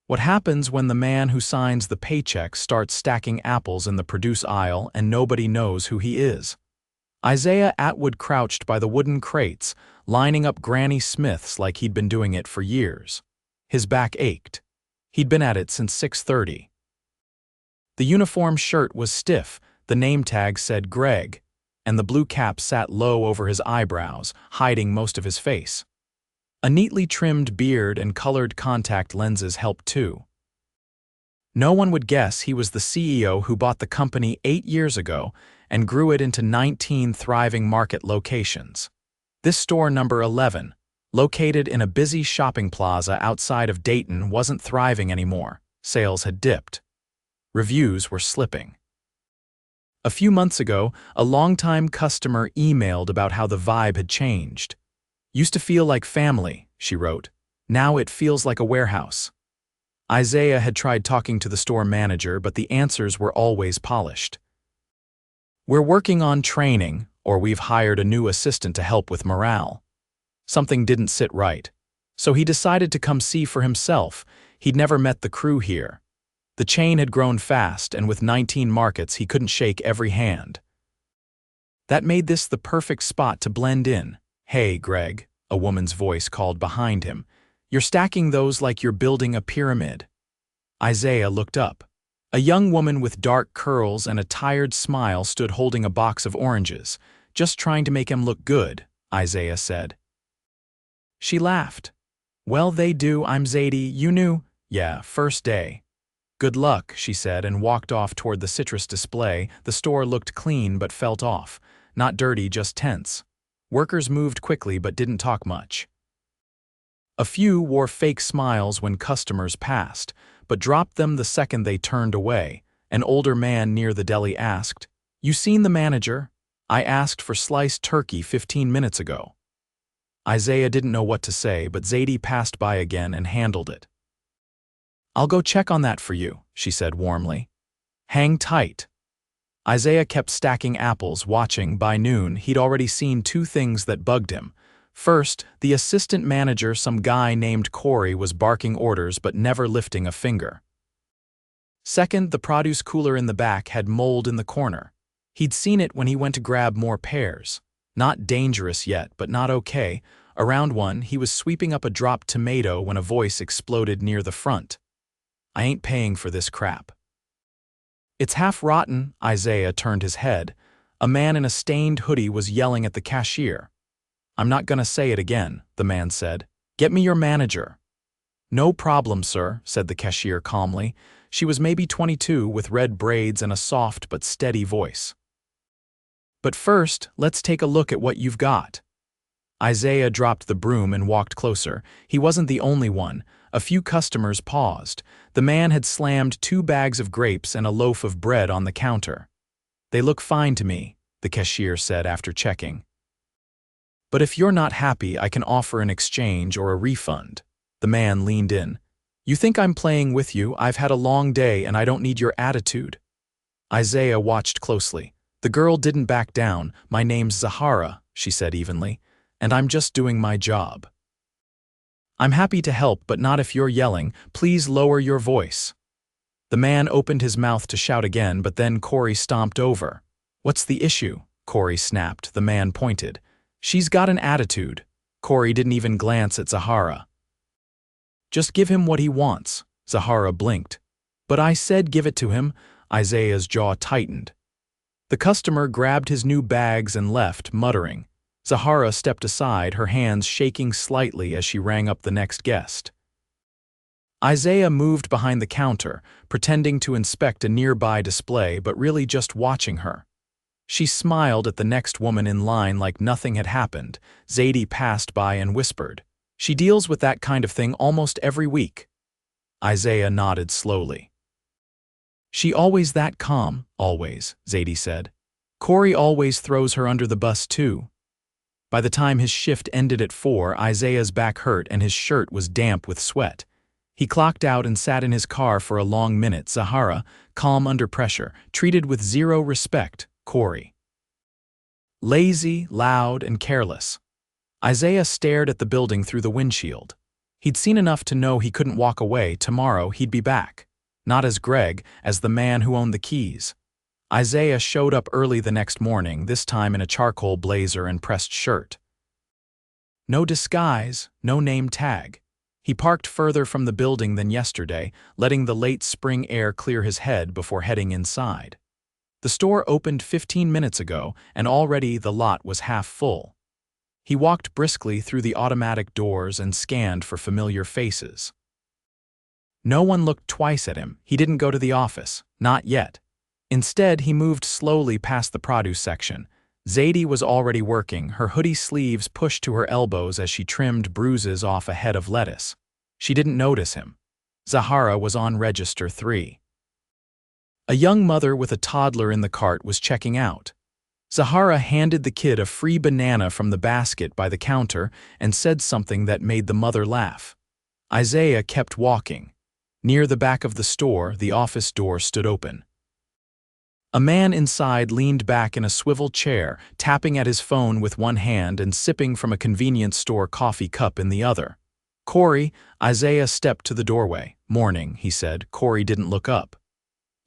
What happens when the man who signs the paycheck starts stacking apples in the produce aisle and nobody knows who he is? Isaiah Atwood crouched by the wooden crates, lining up Granny Smith's like he'd been doing it for years. His back ached. He'd been at it since 6:30. The uniform shirt was stiff, the name tag said Greg, and the blue cap sat low over his eyebrows, hiding most of his face. A neatly trimmed beard and colored contact lenses helped too. No one would guess he was the CEO who bought the company 8 years ago and grew it into 19 thriving market locations. This store number 11, located in a busy shopping plaza outside of Dayton, wasn't thriving anymore. Sales had dipped. Reviews were slipping. A few months ago, a longtime customer emailed about how the vibe had changed. "Used to feel like family," she wrote. "Now it feels like a warehouse." Isaiah had tried talking to the store manager, but the answers were always polished. "We're working on training," or "we've hired a new assistant to help with morale." Something didn't sit right. So he decided to come see for himself. He'd never met the crew here. The chain had grown fast, and with 19 markets, he couldn't shake every hand. That made this the perfect spot to blend in. "Hey, Greg," a woman's voice called behind him. "You're stacking those like you're building a pyramid." Isaiah looked up. A young woman with dark curls and a tired smile stood holding a box of oranges. "Just trying to make him look good," Isaiah said. She laughed. "Well, they do. I'm Zadie. You knew?" "Yeah, first day." "Good luck," she said, and walked off toward the citrus display. The store looked clean but felt off. Not dirty, just tense. Workers moved quickly but didn't talk much. A few wore fake smiles when customers passed, but dropped them the second they turned away. An older man near the deli asked, "You seen the manager? I asked for sliced turkey 15 minutes ago." Isaiah didn't know what to say, but Zadie passed by again and handled it. "I'll go check on that for you," she said warmly. "Hang tight." Isaiah kept stacking apples, watching. By noon, he'd already seen 2 things that bugged him. First, the assistant manager, some guy named Corey, was barking orders but never lifting a finger. Second, the produce cooler in the back had mold in the corner. He'd seen it when he went to grab more pears. Not dangerous yet, but not okay. Around one, he was sweeping up a dropped tomato when a voice exploded near the front. "I ain't paying for this crap." "It's half rotten." Isaiah turned his head. A man in a stained hoodie was yelling at the cashier. "I'm not gonna say it again," the man said. "Get me your manager." "No problem, sir," said the cashier calmly. She was maybe 22, with red braids and a soft but steady voice. "But first, let's take a look at what you've got." Isaiah dropped the broom and walked closer. He wasn't the only one. A few customers paused. The man had slammed 2 bags of grapes and a loaf of bread on the counter. "They look fine to me," the cashier said after checking. "But if you're not happy, I can offer an exchange or a refund." The man leaned in. "You think I'm playing with you? I've had a long day and I don't need your attitude." Isaiah watched closely. The girl didn't back down. "My name's Zahara," she said evenly, "and I'm just doing my job." "I'm happy to help, but not if you're yelling. Please lower your voice." The man opened his mouth to shout again, but then Corey stomped over. "What's the issue?" Corey snapped. The man pointed. "She's got an attitude." Corey didn't even glance at Zahara. "Just give him what he wants." Zahara blinked. "But I said give it to him." Isaiah's jaw tightened. The customer grabbed his new bags and left, muttering. Zahara stepped aside, her hands shaking slightly as she rang up the next guest. Isaiah moved behind the counter, pretending to inspect a nearby display but really just watching her. She smiled at the next woman in line like nothing had happened. Zadie passed by and whispered, "She deals with that kind of thing almost every week." Isaiah nodded slowly. "She always that calm?" "Always," Zadie said. "Corey always throws her under the bus too." By the time his shift ended at 4, Isaiah's back hurt and his shirt was damp with sweat. He clocked out and sat in his car for a long minute. Zahara, calm under pressure, treated with zero respect. Corey. Lazy, loud, and careless. Isaiah stared at the building through the windshield. He'd seen enough to know he couldn't walk away. Tomorrow he'd be back. Not as Greg, as the man who owned the keys. Isaiah showed up early the next morning, this time in a charcoal blazer and pressed shirt. No disguise, no name tag. He parked further from the building than yesterday, letting the late spring air clear his head before heading inside. The store opened 15 minutes ago, and already the lot was half full. He walked briskly through the automatic doors and scanned for familiar faces. No one looked twice at him. He didn't go to the office. Not yet. Instead, he moved slowly past the produce section. Zadie was already working, her hoodie sleeves pushed to her elbows as she trimmed bruises off a head of lettuce. She didn't notice him. Zahara was on register 3. A young mother with a toddler in the cart was checking out. Zahara handed the kid a free banana from the basket by the counter and said something that made the mother laugh. Isaiah kept walking. Near the back of the store, the office door stood open. A man inside leaned back in a swivel chair, tapping at his phone with one hand and sipping from a convenience store coffee cup in the other. "Corey," Isaiah stepped to the doorway. "Morning," he said. Corey didn't look up.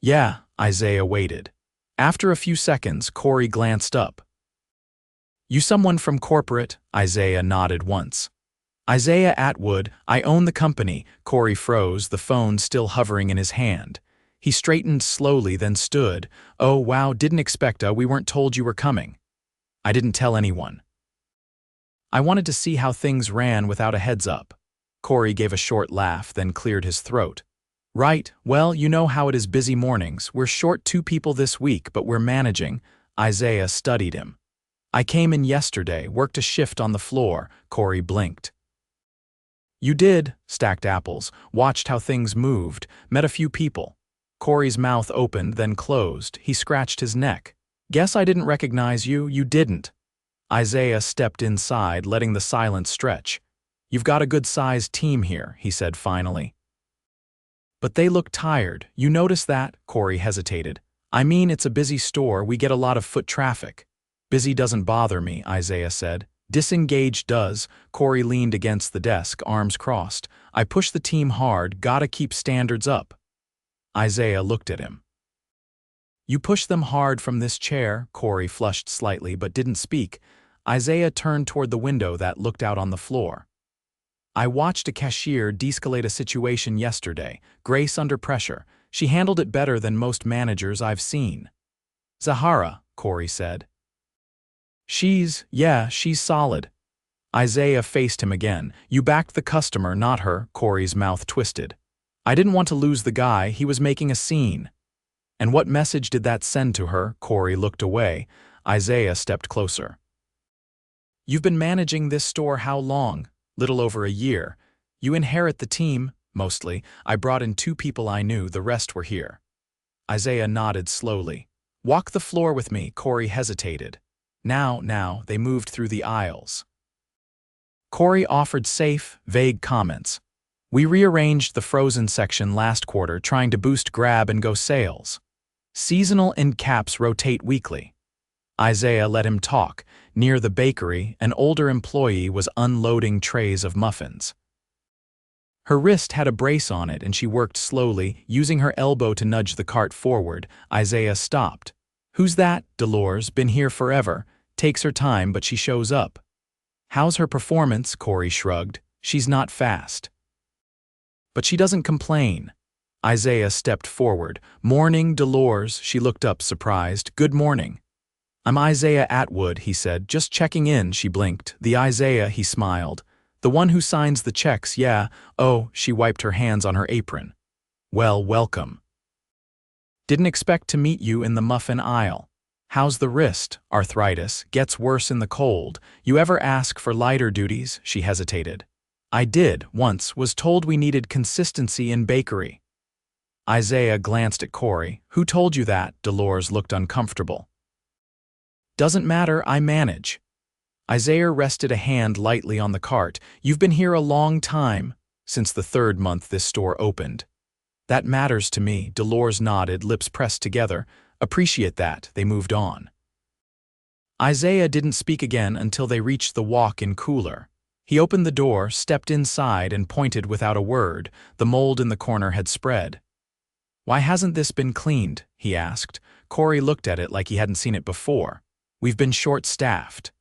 "Yeah," Isaiah waited. After a few seconds, Corey glanced up. "You someone from corporate?" Isaiah nodded once. "Isaiah Atwood, I own the company." Corey froze, the phone still hovering in his hand. He straightened slowly, then stood. "Oh, wow, didn't expect we weren't told you were coming." "I didn't tell anyone. I wanted to see how things ran without a heads up." Corey gave a short laugh, then cleared his throat. "Right, well, you know how it is, busy mornings. We're short 2 people this week, but we're managing." Isaiah studied him. "I came in yesterday, worked a shift on the floor." Corey blinked. "You did," stacked apples, watched how things moved, met a few people. Corey's mouth opened, then closed. He scratched his neck. "Guess I didn't recognize you." "You didn't." Isaiah stepped inside, letting the silence stretch. "You've got a good-sized team here," he said finally. "But they look tired. You notice that?" Corey hesitated. "I mean, it's a busy store. We get a lot of foot traffic." "Busy doesn't bother me," Isaiah said. "Disengaged does." Corey leaned against the desk, arms crossed. "I push the team hard, gotta keep standards up." Isaiah looked at him. "You push them hard from this chair." Corey flushed slightly but didn't speak. Isaiah turned toward the window that looked out on the floor. "I watched a cashier de-escalate a situation yesterday. Grace under pressure. She handled it better than most managers I've seen." "Zahara," Corey said. She's solid." Isaiah faced him again. "You backed the customer, not her." Corey's mouth twisted. "I didn't want to lose the guy. He was making a scene." "And what message did that send to her?" Corey looked away. Isaiah stepped closer. "You've been managing this store how long?" "Little over a year." "You inherit the team?" "Mostly. I brought in 2 people I knew, the rest were here." Isaiah nodded slowly. "Walk the floor with me." Corey hesitated. Now, they moved through the aisles. Corey offered safe, vague comments. "We rearranged the frozen section last quarter, trying to boost grab-and-go sales. Seasonal end caps rotate weekly." Isaiah let him talk. Near the bakery, an older employee was unloading trays of muffins. Her wrist had a brace on it and she worked slowly, using her elbow to nudge the cart forward. Isaiah stopped. "Who's that?" "Dolores, been here forever. Takes her time, but she shows up." "How's her performance?" Corey shrugged. "She's not fast. But she doesn't complain." Isaiah stepped forward. "Morning, Dolores." She looked up, surprised. "Good morning." "I'm Isaiah Atwood," he said. "Just checking in." She blinked. "The Isaiah," he smiled. "The one who signs the checks, yeah." "Oh," she wiped her hands on her apron. "Well, welcome. Didn't expect to meet you in the muffin aisle. How's the wrist?" "Arthritis. Gets worse in the cold. You ever ask for lighter duties?" She hesitated. "I did, once. Was told we needed consistency in bakery." Isaiah glanced at Corey. "Who told you that?" Dolores looked uncomfortable. "Doesn't matter, I manage." Isaiah rested a hand lightly on the cart. "You've been here a long time." "Since the 3rd month this store opened." "That matters to me." Dolores nodded, lips pressed together. "Appreciate that." They moved on. Isaiah didn't speak again until they reached the walk-in cooler. He opened the door, stepped inside, and pointed without a word. The mold in the corner had spread. "Why hasn't this been cleaned?" he asked. Corey looked at it like he hadn't seen it before. "We've been short-staffed.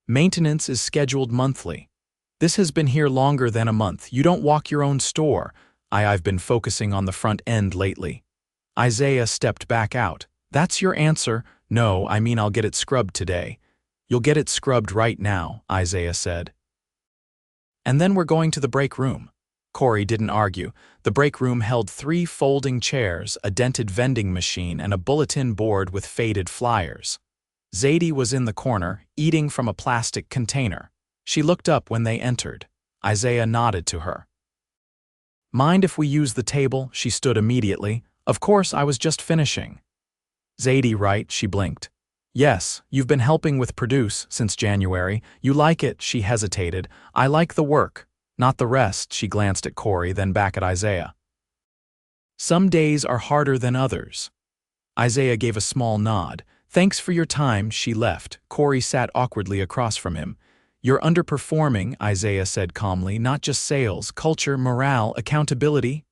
Maintenance is scheduled monthly. This has been here longer than a month. You don't walk your own store." I've been focusing on the front end lately." Isaiah stepped back out. "That's your answer?" "No, I mean I'll get it scrubbed today." "You'll get it scrubbed right now," Isaiah said. "And then we're going to the break room." Corey didn't argue. The break room held 3 folding chairs, a dented vending machine, and a bulletin board with faded flyers. Zadie was in the corner, eating from a plastic container. She looked up when they entered. Isaiah nodded to her. "Mind if we use the table?" She stood immediately. "Of course, I was just finishing." "Zadie, right?" She blinked. "Yes, you've been helping with produce since January. You like it?" She hesitated. "I like the work, not the rest." She glanced at Corey, then back at Isaiah. "Some days are harder than others." Isaiah gave a small nod. "Thanks for your time." She left. Corey sat awkwardly across from him. "You're underperforming," Isaiah said calmly. "Not just sales, culture, morale, accountability."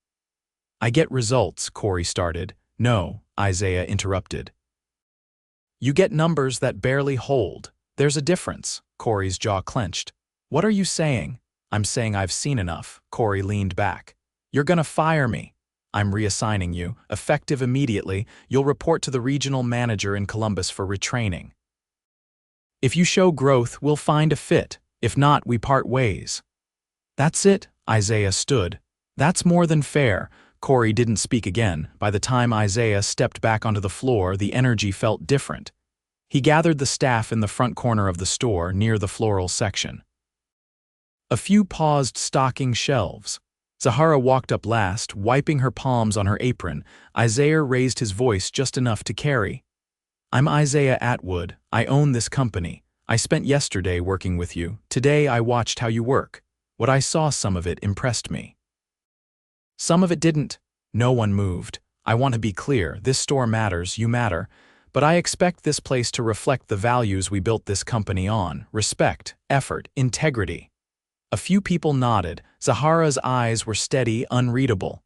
"I get results," Corey started. "No," Isaiah interrupted. "You get numbers that barely hold. There's a difference." Corey's jaw clenched. "What are you saying?" "I'm saying I've seen enough." Corey leaned back. "You're gonna fire me." "I'm reassigning you, effective immediately. You'll report to the regional manager in Columbus for retraining. If you show growth, we'll find a fit. If not, we part ways." "That's it," Isaiah stood. "That's more than fair." Corey didn't speak again. By the time Isaiah stepped back onto the floor, the energy felt different. He gathered the staff in the front corner of the store, near the floral section. A few paused stocking shelves. Zahara walked up last, wiping her palms on her apron. Isaiah raised his voice just enough to carry. "I'm Isaiah Atwood. I own this company. I spent yesterday working with you. Today I watched how you work. What I saw, some of it impressed me. Some of it didn't." No one moved. "I want to be clear. This store matters, you matter. But I expect this place to reflect the values we built this company on: respect, effort, integrity." A few people nodded. Zahara's eyes were steady, unreadable.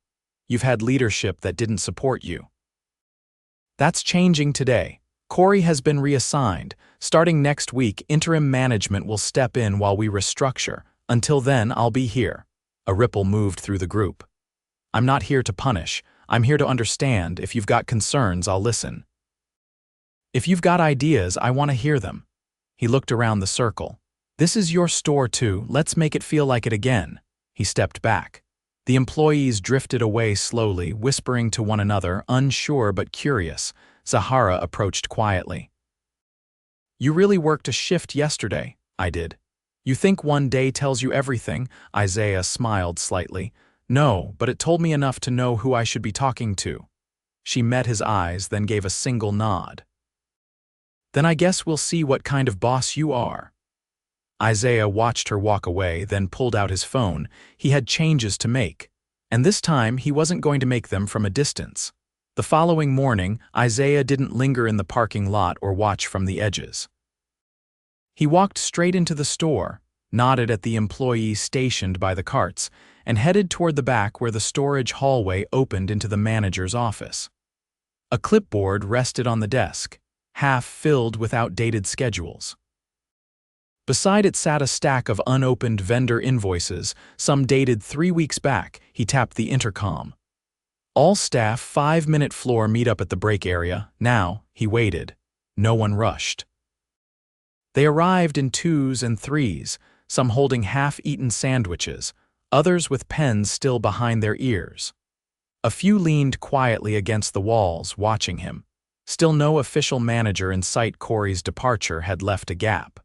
"You've had leadership that didn't support you. That's changing today. Corey has been reassigned. Starting next week, interim management will step in while we restructure. Until then, I'll be here." A ripple moved through the group. "I'm not here to punish. I'm here to understand. If you've got concerns, I'll listen. If you've got ideas, I want to hear them." He looked around the circle. "This is your store too. Let's make it feel like it again." He stepped back. The employees drifted away slowly, whispering to one another, unsure but curious. Zahara approached quietly. "You really worked a shift yesterday." "I did." "You think one day tells you everything?" Isaiah smiled slightly. "No, but it told me enough to know who I should be talking to." She met his eyes, then gave a single nod. "Then I guess we'll see what kind of boss you are." Isaiah watched her walk away, then pulled out his phone. He had changes to make. And this time, he wasn't going to make them from a distance. The following morning, Isaiah didn't linger in the parking lot or watch from the edges. He walked straight into the store, nodded at the employees stationed by the carts, and headed toward the back where the storage hallway opened into the manager's office. A clipboard rested on the desk, half filled with outdated schedules. Beside it sat a stack of unopened vendor invoices, some dated 3 weeks back. He tapped the intercom. "All staff, 5-minute floor meet-up at the break area. Now." He waited. No one rushed. They arrived in 2s and 3s, some holding half-eaten sandwiches, others with pens still behind their ears. A few leaned quietly against the walls, watching him. Still no official manager in sight. Corey's departure had left a gap.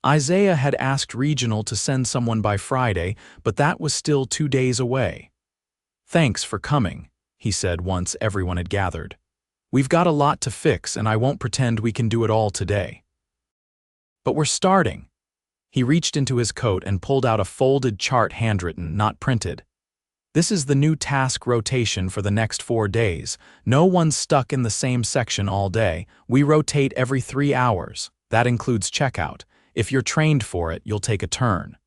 Isaiah had asked Regional to send someone by Friday, but that was still 2 days away. "Thanks for coming," he said once everyone had gathered. "We've got a lot to fix, and I won't pretend we can do it all today. But we're starting." He reached into his coat and pulled out a folded chart, handwritten, not printed. "This is the new task rotation for the next 4 days. No one's stuck in the same section all day. We rotate every 3 hours. That includes checkout. If you're trained for it, you'll take a turn.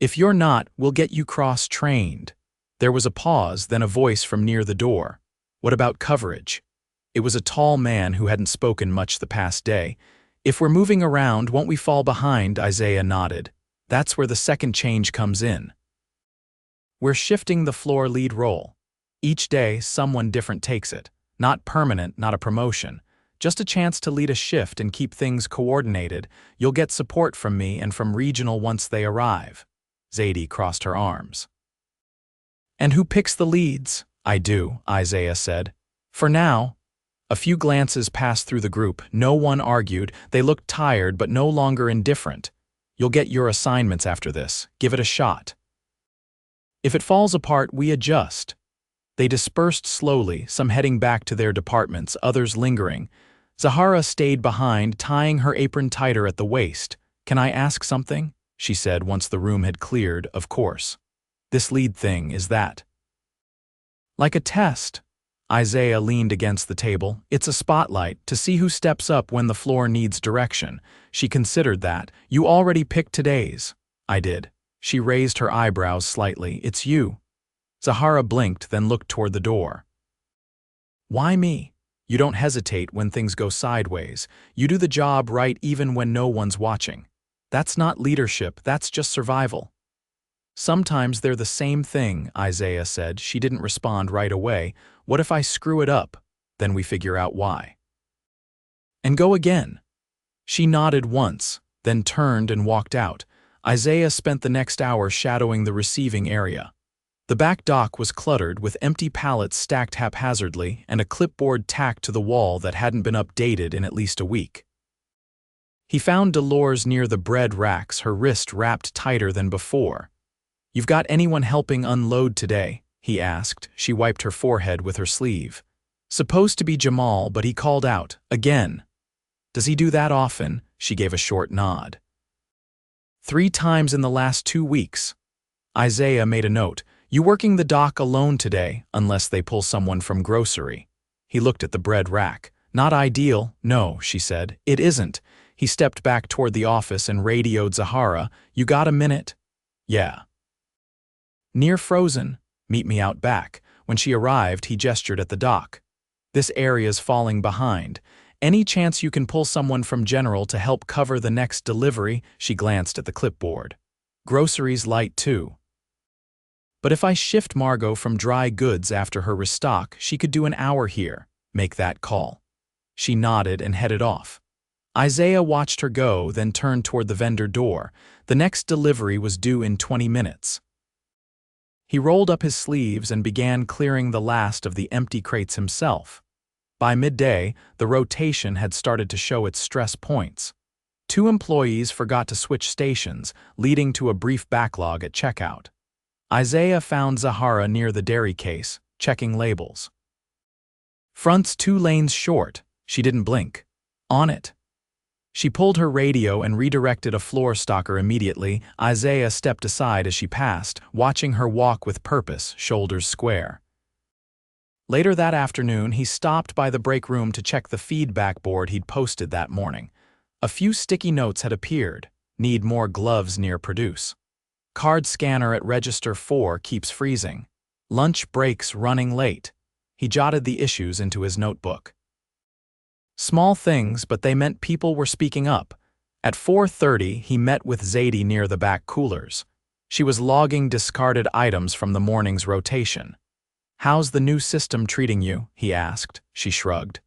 If you're not, we'll get you cross-trained. There was a pause, then a voice from near the door. What about coverage? It was a tall man who hadn't spoken much the past day. If we're moving around, won't we fall behind? Isaiah nodded. That's where the second change comes in. We're shifting the floor lead role. Each day, someone different takes it. Not permanent, not a promotion. Just a chance to lead a shift and keep things coordinated. You'll get support from me and from regional once they arrive. Zadie crossed her arms. And who picks the leads? I do, Isaiah said. For now. A few glances passed through the group. No one argued. They looked tired but no longer indifferent. You'll get your assignments after this. Give it a shot. If it falls apart, we adjust. They dispersed slowly, some heading back to their departments, others lingering. Zahara stayed behind, tying her apron tighter at the waist. Can I ask something? She said once the room had cleared. Of course. This lead thing, is that like a test? Isaiah leaned against the table. It's a spotlight, to see who steps up when the floor needs direction. She considered that. You already picked today's. I did. She raised her eyebrows slightly. It's you. Zahara blinked, then looked toward the door. Why me? You don't hesitate when things go sideways. You do the job right even when no one's watching. That's not leadership, that's just survival. Sometimes they're the same thing, Isaiah said. She didn't respond right away. What if I screw it up? Then we figure out why. And go again. She nodded once, then turned and walked out. Isaiah spent the next hour shadowing the receiving area. The back dock was cluttered with empty pallets stacked haphazardly and a clipboard tacked to the wall that hadn't been updated in at least a week. He found Dolores near the bread racks, her wrist wrapped tighter than before. You've got anyone helping unload today? He asked. She wiped her forehead with her sleeve. Supposed to be Jamal, but he called out. Again. Does he do that often? She gave a short nod. 3 times in the last 2 weeks. Isaiah made a note. You working the dock alone today, unless they pull someone from grocery. He looked at the bread rack. Not ideal. No, she said. It isn't. He stepped back toward the office and radioed Zahara. You got a minute? Yeah. Near frozen. Meet me out back. When she arrived, he gestured at the dock. This area's falling behind. Any chance you can pull someone from General to help cover the next delivery? She glanced at the clipboard. Groceries light too. But if I shift Margot from dry goods after her restock, she could do an hour here. Make that call. She nodded and headed off. Isaiah watched her go, then turned toward the vendor door. The next delivery was due in 20 minutes. He rolled up his sleeves and began clearing the last of the empty crates himself. By midday, the rotation had started to show its stress points. 2 employees forgot to switch stations, leading to a brief backlog at checkout. Isaiah found Zahara near the dairy case, checking labels. Front's 2 lanes short. She didn't blink. On it. She pulled her radio and redirected a floor stalker immediately. Isaiah stepped aside as she passed, watching her walk with purpose, shoulders square. Later that afternoon, he stopped by the break room to check the feedback board he'd posted that morning. A few sticky notes had appeared. Need more gloves near produce. Card scanner at register 4 keeps freezing. Lunch breaks running late. He jotted the issues into his notebook. Small things, but they meant people were speaking up. At 4:30, he met with Zadie near the back coolers. She was logging discarded items from the morning's rotation. How's the new system treating you? He asked. She shrugged.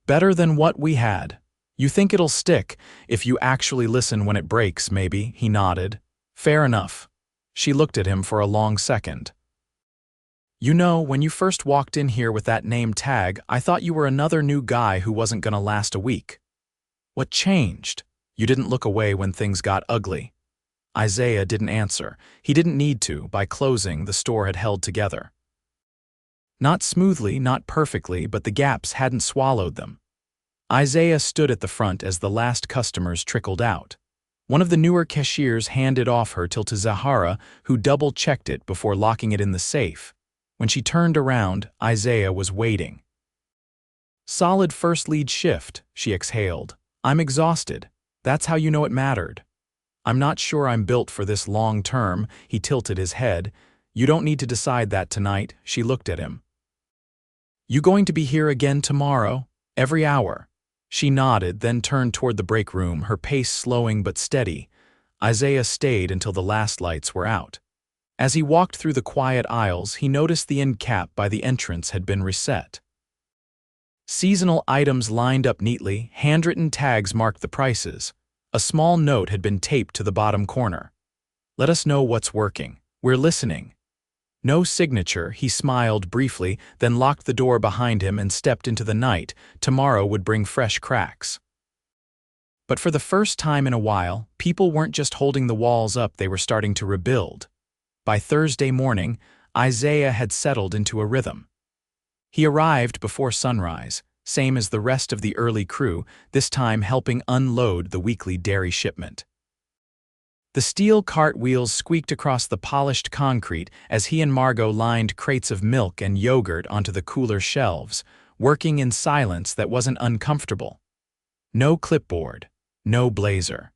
Better than what we had. You think it'll stick if you actually listen when it breaks, maybe, he nodded. Fair enough. She looked at him for a long second. You know, when you first walked in here with that name tag, I thought you were another new guy who wasn't gonna last a week. What changed? You didn't look away when things got ugly. Isaiah didn't answer. He didn't need to. By closing, the store had held together. Not smoothly, not perfectly, but the gaps hadn't swallowed them. Isaiah stood at the front as the last customers trickled out. One of the newer cashiers handed off her till to Zahara, who double-checked it before locking it in the safe. When she turned around, Isaiah was waiting. Solid first lead shift, she exhaled. I'm exhausted. That's how you know it mattered. I'm not sure I'm built for this long term, he tilted his head. You don't need to decide that tonight, she looked at him. You going to be here again tomorrow? Every hour? She nodded, then turned toward the break room, her pace slowing but steady. Isaiah stayed until the last lights were out. As he walked through the quiet aisles, he noticed the end cap by the entrance had been reset. Seasonal items lined up neatly, handwritten tags marked the prices. A small note had been taped to the bottom corner. Let us know what's working. We're listening. No signature, he smiled briefly, then locked the door behind him and stepped into the night. Tomorrow would bring fresh cracks. But for the first time in a while, people weren't just holding the walls up, they were starting to rebuild. By Thursday morning, Isaiah had settled into a rhythm. He arrived before sunrise, same as the rest of the early crew, this time helping unload the weekly dairy shipment. The steel cart wheels squeaked across the polished concrete as he and Margot lined crates of milk and yogurt onto the cooler shelves, working in silence that wasn't uncomfortable. No clipboard, no blazer.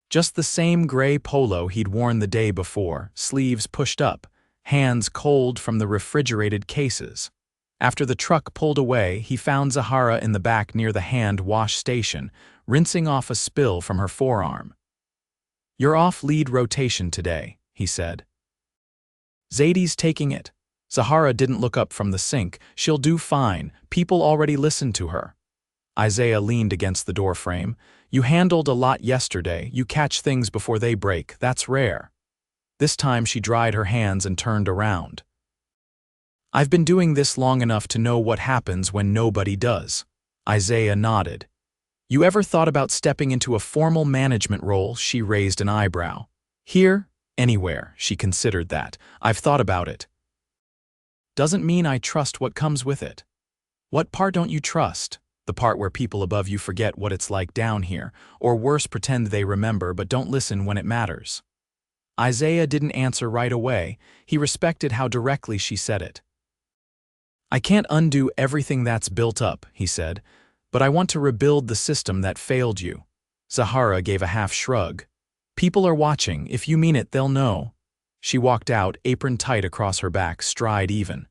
Just the same gray polo he'd worn the day before, sleeves pushed up, hands cold from the refrigerated cases. After the truck pulled away, he found Zahara in the back near the hand wash station, rinsing off a spill from her forearm. You're off lead rotation today, he said. Zadie's taking it. Zahara didn't look up from the sink. She'll do fine. People already listened to her. Isaiah leaned against the doorframe. You handled a lot yesterday. You catch things before they break. That's rare. This time she dried her hands and turned around. I've been doing this long enough to know what happens when nobody does. Isaiah nodded. You ever thought about stepping into a formal management role? She raised an eyebrow. Here? Anywhere. She considered that. I've thought about it. Doesn't mean I trust what comes with it. What part don't you trust? The part where people above you forget what it's like down here, or worse, pretend they remember but don't listen when it matters. Isaiah didn't answer right away. He respected how directly she said it. I can't undo everything that's built up, he said, but I want to rebuild the system that failed you. Zahara gave a half shrug. People are watching. If you mean it, they'll know. She walked out, apron tight across her back, stride even.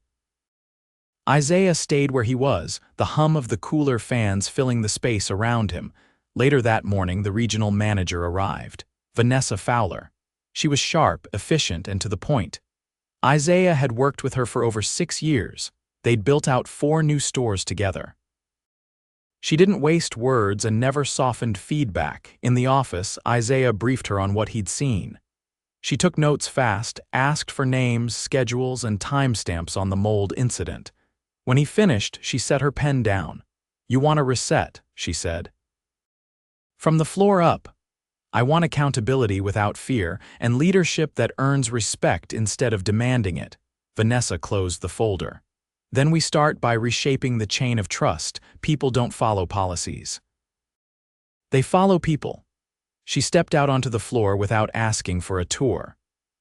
Isaiah stayed where he was, the hum of the cooler fans filling the space around him. Later that morning, the regional manager arrived, Vanessa Fowler. She was sharp, efficient, and to the point. Isaiah had worked with her for over 6 years. They'd built out 4 new stores together. She didn't waste words and never softened feedback. In the office, Isaiah briefed her on what he'd seen. She took notes fast, asked for names, schedules, and timestamps on the mold incident. When he finished, she set her pen down. You want a reset, she said. From the floor up. I want accountability without fear, and leadership that earns respect instead of demanding it. Vanessa closed the folder. Then we start by reshaping the chain of trust. People don't follow policies. They follow people. She stepped out onto the floor without asking for a tour.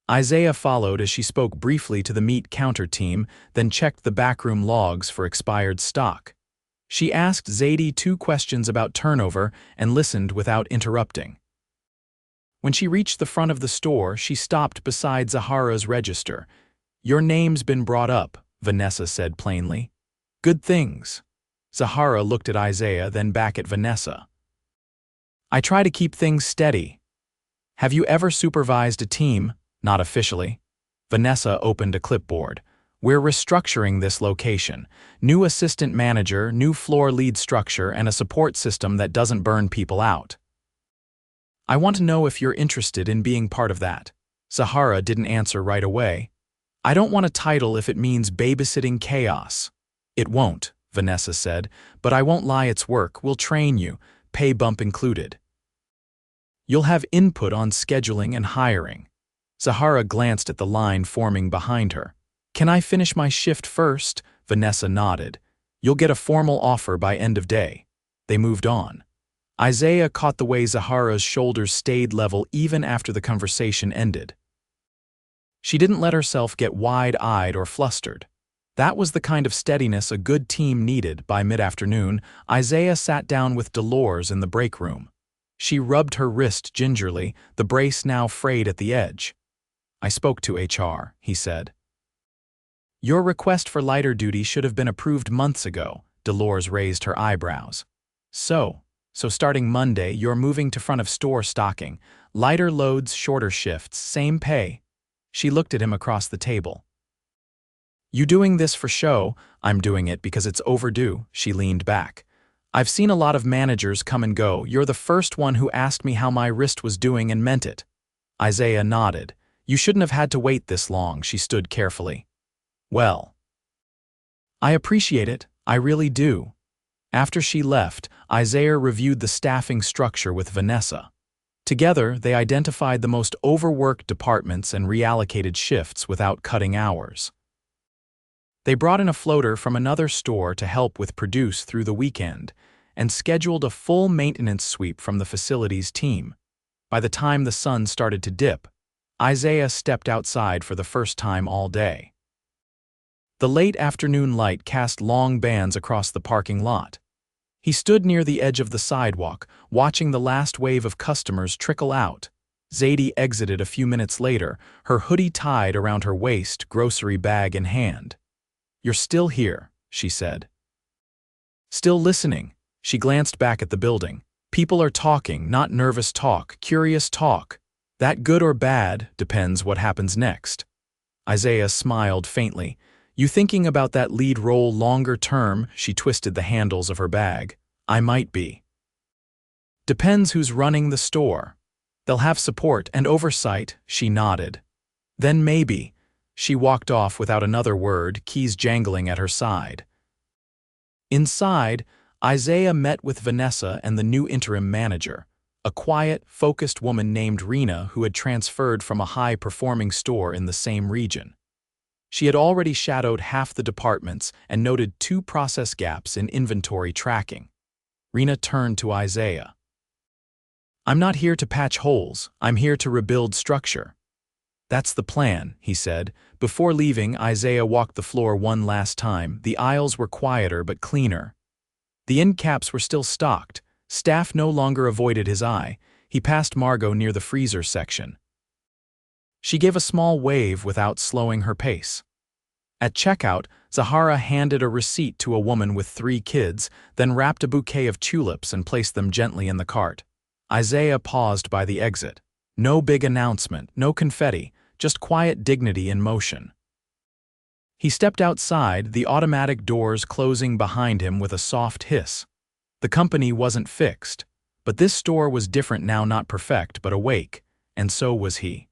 Isaiah followed as she spoke briefly to the meat counter team, then checked the backroom logs for expired stock. She asked Zadie 2 questions about turnover and listened without interrupting. When she reached the front of the store, she stopped beside Zahara's register. Your name's been brought up, Vanessa said plainly. Good things. Zahara looked at Isaiah, then back at Vanessa. I try to keep things steady. Have you ever supervised a team? Not officially. Vanessa opened a clipboard. We're restructuring this location. New assistant manager, new floor lead structure, and a support system that doesn't burn people out. I want to know if you're interested in being part of that. Zahara didn't answer right away. I don't want a title if it means babysitting chaos. It won't, Vanessa said, but I won't lie, it's work. We'll train you, pay bump included. You'll have input on scheduling and hiring. Zahara glanced at the line forming behind her. Can I finish my shift first? Vanessa nodded. You'll get a formal offer by end of day. They moved on. Isaiah caught the way Zahara's shoulders stayed level even after the conversation ended. She didn't let herself get wide-eyed or flustered. That was the kind of steadiness a good team needed. By mid-afternoon, Isaiah sat down with Dolores in the break room. She rubbed her wrist gingerly, the brace now frayed at the edge. "I spoke to HR," he said. "Your request for lighter duty should have been approved months ago." Dolores raised her eyebrows. So starting Monday, you're moving to front of store stocking. Lighter loads, shorter shifts, same pay. She looked at him across the table. "You doing this for show?" "I'm doing it because it's overdue." She leaned back. "I've seen a lot of managers come and go. You're the first one who asked me how my wrist was doing and meant it." Isaiah nodded. "You shouldn't have had to wait this long." She stood carefully. "Well, I appreciate it. I really do." After she left, Isaiah reviewed the staffing structure with Vanessa. Together, they identified the most overworked departments and reallocated shifts without cutting hours. They brought in a floater from another store to help with produce through the weekend, and scheduled a full maintenance sweep from the facilities team. By the time the sun started to dip, Isaiah stepped outside for the first time all day. The late afternoon light cast long bands across the parking lot. He stood near the edge of the sidewalk, watching the last wave of customers trickle out. Zadie exited a few minutes later, her hoodie tied around her waist, grocery bag in hand. "You're still here," she said. "Still listening." She glanced back at the building. "People are talking, not nervous talk, curious talk. That good or bad depends what happens next." Isaiah smiled faintly. "You thinking about that lead role longer term?" She twisted the handles of her bag. "I might be. Depends who's running the store. They'll have support and oversight." She nodded. "Then maybe." She walked off without another word, keys jangling at her side. Inside, Isaiah met with Vanessa and the new interim manager, a quiet, focused woman named Rena who had transferred from a high-performing store in the same region. She had already shadowed half the departments and noted 2 process gaps in inventory tracking. Rena turned to Isaiah. "I'm not here to patch holes, I'm here to rebuild structure." "That's the plan," he said. Before leaving, Isaiah walked the floor one last time. The aisles were quieter but cleaner. The end caps were still stocked. Staff no longer avoided his eye. He passed Margot near the freezer section. She gave a small wave without slowing her pace. At checkout, Zahara handed a receipt to a woman with 3 kids, then wrapped a bouquet of tulips and placed them gently in the cart. Isaiah paused by the exit. No big announcement, no confetti, just quiet dignity in motion. He stepped outside, the automatic doors closing behind him with a soft hiss. The company wasn't fixed, but this store was different now, not perfect, but awake, and so was he.